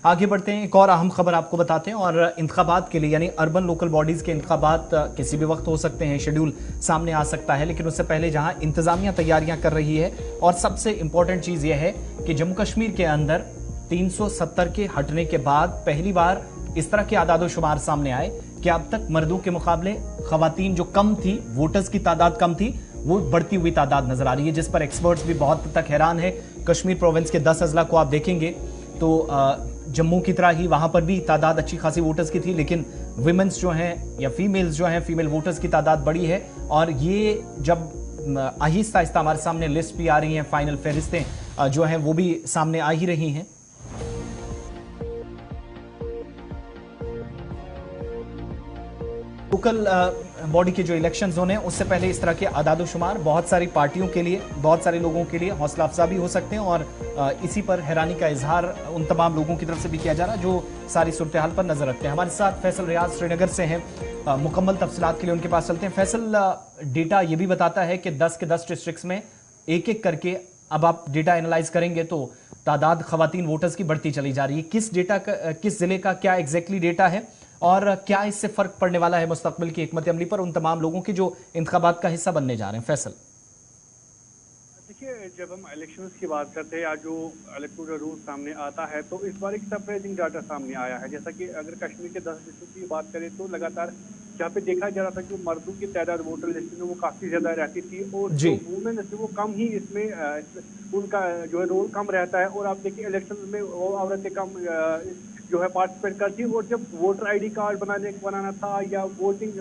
आगे बढ़ते हैं, एक और अहम खबर आपको बताते हैं और इंतखाबात के लिए यानी अर्बन लोकल बॉडीज के इंतखाबात किसी भी वक्त हो सकते हैं, शेड्यूल सामने आ सकता है, लेकिन उससे पहले जहां इंतजामिया तैयारियां कर रही है और सबसे इंपॉर्टेंट चीज यह है कि जम्मू कश्मीर के अंदर 370 के हटने के बाद पहली बार इस तरह के आदादोशुमार सामने आए कि अब तक मर्दों के मुकाबले खवातीन जो कम थी, वोटर्स की तादाद कम थी, वो बढ़ती हुई तादाद नजर आ रही है, जिस पर एक्सपर्ट्स भी बहुत हद तक हैरान है। कश्मीर प्रोविंस के 10 अजला को आप देखेंगे तो जम्मू की तरह ही वहां पर भी तादाद अच्छी खासी वोटर्स की थी, लेकिन विमेंस जो हैं या फीमेल्स जो हैं, फीमेल वोटर्स की तादाद बड़ी है। और ये जब आहिस्ता आहिस्ता हमारे सामने लिस्ट भी आ रही हैं, फाइनल फहरिस्तें जो हैं वो भी सामने आ ही रही हैं। लोकल बॉडी के जो इलेक्शंस होने हैं उससे पहले इस तरह के आदादोशुमार बहुत सारी पार्टियों के लिए, बहुत सारे लोगों के लिए हौसला अफजा भी हो सकते हैं और इसी पर हैरानी का इजहार उन तमाम लोगों की तरफ से भी किया जा रहा है जो सारी सूरत हाल पर नजर रखते हैं। हमारे साथ फैसल रियाज श्रीनगर से हैं, मुकम्मल तफसीलात के लिए उनके पास चलते हैं। फैसल, डेटा ये भी बताता है कि 10 के 10 डिस्ट्रिक्ट्स में एक एक करके अब आप डेटा एनालाइज करेंगे तो तादाद खवातीन वोटर्स की बढ़ती चली जा रही है। किस जिले का क्या एग्जैक्टली डेटा है और क्या इससे फर्क पड़ने वाला है मुस्तकबिल की हिकमत अमली पर उन तमाम लोगों की जो इंतखाबात का हिस्सा बनने जा रहे हैं? फैसल, देखिए, जब हम इलेक्शंस की बात करते हैं या जो इलेक्टोरल रूल सामने आता है तो इस बार एक सरप्राइजिंग डाटा सामने आया है। जैसा कि अगर कश्मीर के 10 डिस्ट्रिक्ट की बात करें तो लगातार जहाँ पे देखा जा रहा था कि मर्दों की तादाद वोटर लिस्ट में वो काफी ज्यादा रहती थी और जो वुमेन वो कम ही इसमें उनका जो है रोल कम रहता है। और आप देखिए इलेक्शन में वो औरतें कम जो है पार्टिसिपेट करती है और जब वोटर आईडी कार्ड बनाना था या वोटिंग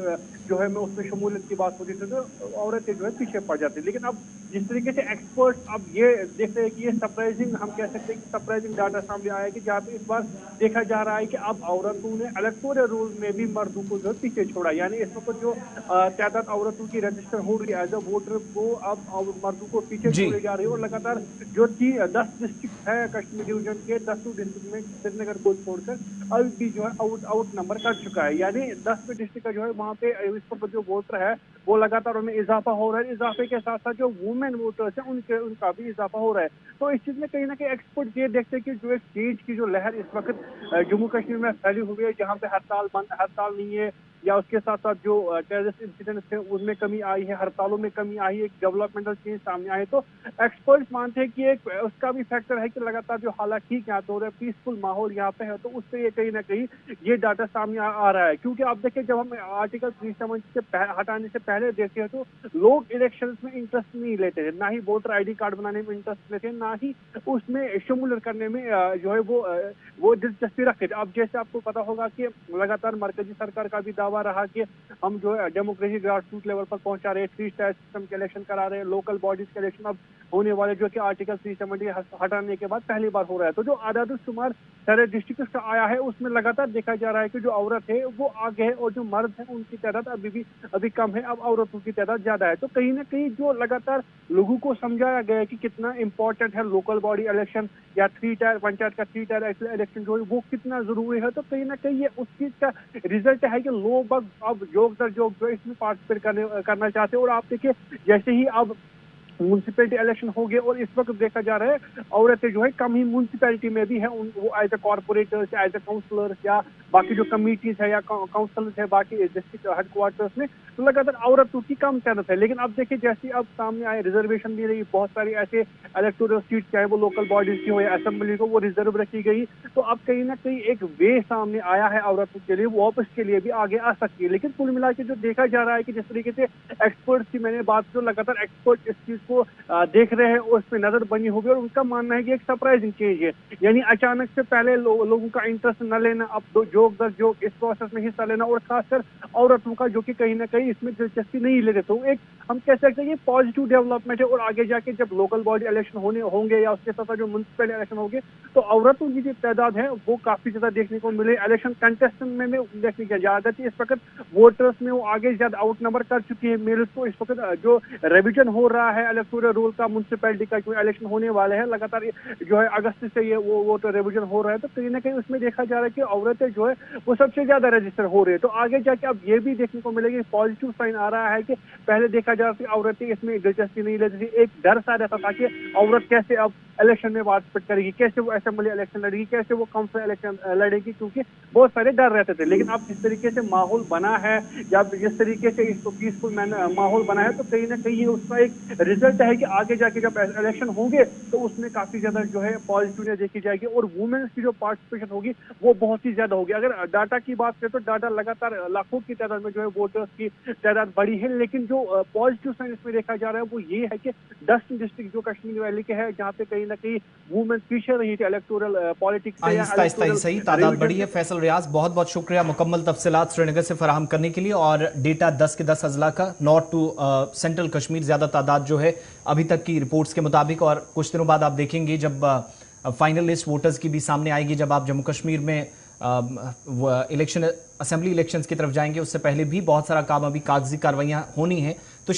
जो है मैं उसमें शमूलियत की बात होती थी तो औरतें जो है पीछे पड़ जाती। लेकिन अब जिस तरीके से एक्सपर्ट्स अब ये देखते हैं कि ये सरप्राइजिंग, हम कह सकते हैं कि सरप्राइजिंग डाटा सामने आया कि जहाँ पे इस बार देखा जा रहा है कि अब औरतों ने इलेक्टोरल रूल में भी मर्दों को जो पीछे छोड़ा। यानी इस वक्त जो तादाद औरतों की रजिस्टर हो रही है एज अ वोटर वो अब मर्दों को पीछे छोड़े जा रही है। और लगातार जो 10 डिस्ट्रिक्ट है कश्मीर डिवीजन के 10 डिस्ट्रिक्ट में श्रीनगर को छोड़कर अभी भी जो है आउट नंबर कर चुका है। यानी 10 डिस्ट्रिक्ट का जो है वहाँ पे इस वक्त जो वोटर है वो लगातार उनमें इजाफा हो रहा है। इजाफे के साथ साथ जो वुमेन वोटर्स हैं उनका भी इजाफा हो रहा है। तो इस चीज में कहीं ना कहीं एक्सपर्ट ये देखते हैं कि जो एक चेंज की जो लहर इस वक्त जम्मू कश्मीर में फैली हुई है, जहाँ पे हड़ताल नहीं है या उसके साथ साथ जो टेररिस्ट इंसिडेंट थे उनमें कमी आई है, हड़तालों में कमी आई है, एक डेवलपमेंटल चेंज सामने आए। तो एक्सपर्ट्स मानते हैं कि एक उसका भी फैक्टर है कि लगातार जो हालात ठीक यहाँ हो रहा है, पीसफुल माहौल यहाँ पे है, तो उससे ये कहीं ना कहीं ये डाटा सामने आ रहा है। क्योंकि आप देखिए जब हम आर्टिकल 370 से हटाने से पहले देखते हैं तो लोग इलेक्शन में इंटरेस्ट नहीं लेते थे, ना ही वोटर आई डी कार्ड बनाने में इंटरेस्ट लेते, ना ही उसमें शमूलियत करने में जो है वो दिलचस्पी रखते थे। अब जैसे आपको पता होगा कि लगातार मरकजी सरकार का भी दावा रहा कि हम जो है डेमोक्रेसी ग्रास रूट लेवल पर पहुंचा रहे, 3 स्टार सिस्टम के इलेक्शन करा रहे हैं, लोकल बॉडीज के इलेक्शन अब होने वाले जो कि आर्टिकल 370 हटाने के बाद पहली बार हो रहा है। तो जो आदादुशुमार सारे डिस्ट्रिक्ट का आया है उसमें लगातार देखा जा रहा है कि जो औरत है वो आगे है और जो मर्द है उनकी तादाद अभी कम है, अब औरतों की तादाद ज्यादा है। तो कहीं ना कहीं जो लगातार लोगों को समझाया गया है कि कितना इंपॉर्टेंट है लोकल बॉडी इलेक्शन या 3 टायर पंचायत का 3 टायर इलेक्शन जो है वो कितना जरूरी है, तो कहीं ना कहीं ये उस चीज का रिजल्ट है कि लोग अब जोग दर जोग जो इसमें पार्टिसिपेट करना चाहते हैं। और आप देखिए जैसे ही अब म्यूनसिपैलिटी इलेक्शन हो गए और इस वक्त देखा जा रहा है औरतें जो है कम ही म्यूनसिपैलिटी में भी है, वो as a corporators as a councillors या बाकी जो कमिटीज है या काउंसलर्स है बाकी डिस्ट्रिक्ट हेडक्वार्टर्स में, तो लगातार औरतों की कम तादाद है। लेकिन अब देखिए जैसे अब सामने आए रिजर्वेशन भी रही, बहुत सारी ऐसे इलेक्टोरल सीट चाहे वो लोकल बॉडीज की हो या असेंबली को वो रिजर्व रखी गई, तो अब कहीं ना कहीं एक वे सामने आया है औरतों के लिए, वो वापस के लिए भी आगे आ सकती है। लेकिन कुल मिला के जो देखा जा रहा है कि जिस तरीके से एक्सपर्ट्स की मैंने बात जो लगातार एक्सपर्ट इस चीज को देख रहे हैं और उस पर नजर बनी होगी और उनका मानना है कि एक सरप्राइजिंग चेंज है। यानी अचानक से पहले लोगों का इंटरेस्ट न लेना, अब जोग दर जोग इस प्रोसेस में हिस्सा लेना और खासकर औरतों का जो कि कहीं ना कहीं इसमें दिलचस्पी नहीं लेते, तो एक हम कह सकते हैं कि पॉजिटिव डेवलपमेंट है। और आगे जाके जब लोकल बॉडी इलेक्शन होंगे या उसके साथ जो म्युनिसिपल इलेक्शन होंगे तो औरतों की जो तादाद है वो काफी ज्यादा देखने को मिले। इलेक्शन कंटेस्टेंट में देखने की ज्यादा थी, इस वक्त वोटर्स में वो आगे ज्यादा आउट नंबर कर चुकी है मेल्स को। इस वक्त जो रिविजन हो रहा है इलेक्टोरल रूल का, म्युनिसिपैलिटी का जो इलेक्शन होने वाले हैं लगातार जो है अगस्त से ये वो तो रिविजन हो रहा है, तो कहीं ना कहीं उसमें देखा जा रहा है कि औरतें जो है वो सबसे ज्यादा रजिस्टर हो रहे हैं। तो आगे जाके अब ये भी देखने को मिलेगा, पॉजिटिव साइन आ रहा है कि पहले देखा जा रहा था औरतें इसमें दिलचस्पी नहीं लेती थी, एक डर सा रहता था कि औरत कैसे अब इलेक्शन में पार्टिसिपेट करेगी, कैसे वो असेंबली इलेक्शन लड़ेगी, कैसे वो काउंसिल इलेक्शन लड़ेगी, क्योंकि बहुत सारे डर रहते थे। लेकिन अब जिस तरीके से माहौल बना है या जिस तरीके से इसको पीसफुल माहौल बना है, तो कहीं ना कहीं ये उसका एक रिजल्ट है कि आगे जाके जब इलेक्शन होंगे तो उसमें काफी ज्यादा जो है पॉजिटिवनेस देखी जाएगी और वुमेन्स की जो पार्टिसिपेशन होगी वो बहुत ही ज्यादा होगी। अगर डाटा की बात करें तो डाटा लगातार लाखों की तादाद में जो है वोटर्स की तादाद बढ़ी है, लेकिन जो पॉजिटिव साइन इसमें देखा जा रहा है वो ये है कि 10 डिस्ट्रिक्ट जो कश्मीर वैली के है जहाँ पे कहीं ना कहीं वुमेन पीछे रही थी इलेक्टोरल पॉलिटिक्स से, आहिस्ता आहिस्ता ही सही तादाद बढ़ी है। फैसल रियाज, बहुत बहुत शुक्रिया मुकम्मल तफसीलात श्रीनगर से फराहम करने के लिए। और डेटा 10 के 10 अजला का नॉर्थ टू सेंट्रल कश्मीर ज्यादा तादाद जो है अभी तक की रिपोर्ट्स के मुताबिक, और कुछ दिनों बाद आप देखेंगे जब फाइनल लिस्ट वोटर्स की भी सामने आएगी, जब आप जम्मू कश्मीर में इलेक्शन असेंबली इलेक्शंस की तरफ जाएंगे, उससे पहले भी बहुत सारा काम अभी कागजी कार्रवाइयां होनी है। तो